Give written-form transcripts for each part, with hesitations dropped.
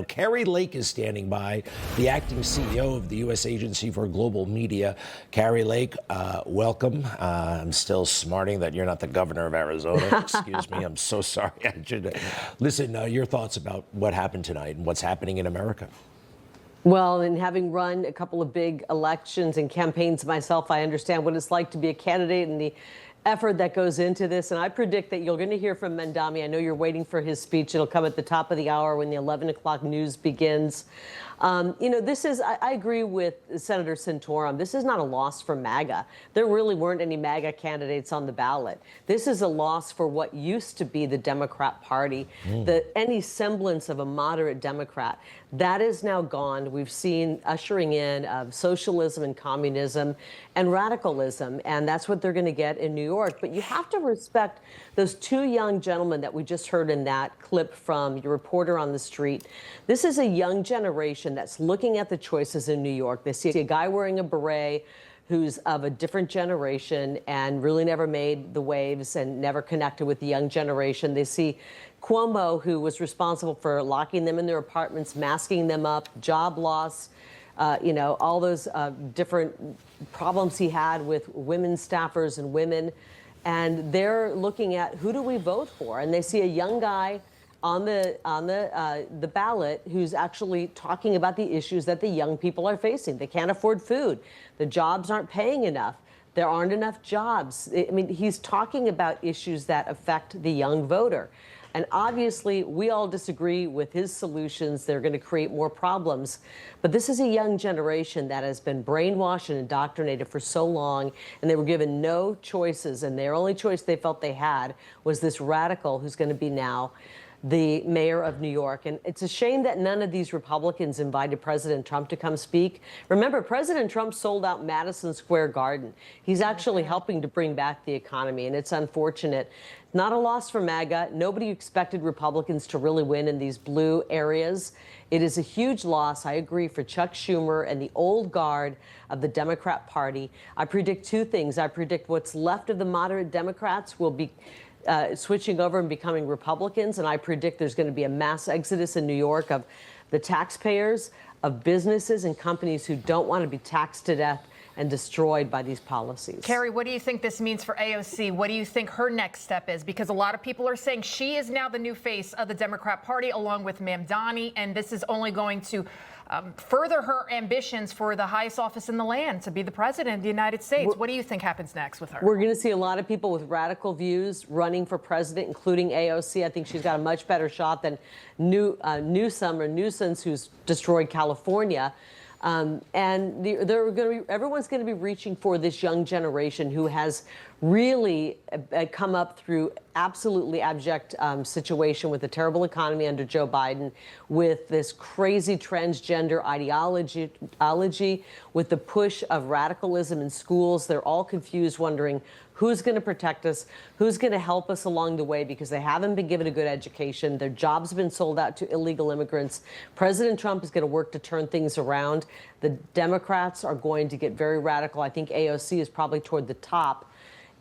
Kari Lake is standing by, the acting CEO of the U.S. Agency for Global Media. Kari Lake, welcome. I'm still smarting that you're not the governor of Arizona. Excuse me. I'm so sorry. Listen, your thoughts about what happened tonight and what's happening in America. Well, and having run a couple of big elections and campaigns myself, I understand what it's like to be a candidate and the effort that goes into this. And I predict that you're going to hear from Mamdani. I know you're waiting for his speech. It'll come at the top of the hour when the 11 o'clock news begins. This is, I agree with Senator Santorum. This is not a loss for MAGA. There really weren't any MAGA candidates on the ballot. This is a loss for what used to be the Democrat Party, any semblance of a moderate Democrat. That is now gone. We've seen ushering in of socialism and communism and radicalism, and that's what they're going to get in New York. But you have to respect those two young gentlemen that we just heard in that clip from your reporter on the street. This is a young generation that's looking at the choices in New York. They see a guy wearing a beret who's of a different generation and really never made the waves and never connected with the young generation. They see Cuomo, who was responsible for locking them in their apartments, masking them up, job loss, all those different problems he had with women staffers and women. And they're looking at, who do we vote for? And they see a young guy on the ballot who's actually talking about the issues that the young people are facing. They can't afford food. The jobs aren't paying enough. There aren't enough jobs. I mean, he's talking about issues that affect the young voter. And obviously, we all disagree with his solutions. They're going to create more problems. But this is a young generation that has been brainwashed and indoctrinated for so long, and they were given no choices. And their only choice they felt they had was this radical who's going to be now the mayor of New York. And it's a shame that none of these Republicans invited President Trump to come speak. Remember, President Trump sold out Madison Square Garden. He's actually helping to bring back the economy, and it's unfortunate. Not a loss for MAGA. Nobody expected Republicans to really win in these blue areas. It is a huge loss, I agree, for Chuck Schumer and the old guard of the Democrat Party. I predict two things. I predict what's left of the moderate Democrats will be switching over and becoming Republicans, and I predict there's going to be a mass exodus in New York of the taxpayers, of businesses and companies who don't want to be taxed to death and destroyed by these policies. Kari, what do you think this means for AOC? What do you think her next step is? Because a lot of people are saying she is now the new face of the Democrat Party, along with Mamdani, and this is only going to further her ambitions for the highest office in the land, to be the president of the United States. What do you think happens next with her? We're going to see a lot of people with radical views running for president, including AOC. I think she's got a much better shot than Newsom, who's destroyed California. Everyone's going to be reaching for this young generation who has really come up through absolutely abject situation with a terrible economy under Joe Biden, with this crazy transgender ideology, with the push of radicalism in schools. They're all confused, wondering who's going to protect us, who's going to help us along the way, because they haven't been given a good education. Their jobs have been sold out to illegal immigrants. President Trump is going to work to turn things around. The Democrats are going to get very radical. I think AOC is probably toward the top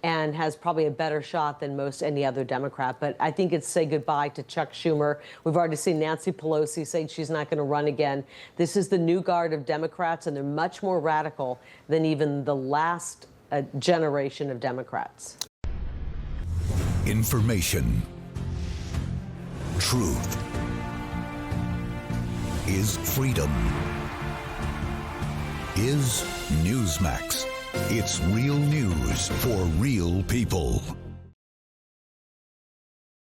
and has probably a better shot than most any other Democrat. But I think it's say goodbye to Chuck Schumer. We've already seen Nancy Pelosi saying she's not going to run again. This is the new guard of Democrats, and they're much more radical than even the last generation of Democrats. Information. Truth. Is freedom. Is Newsmax. It's real news for real people.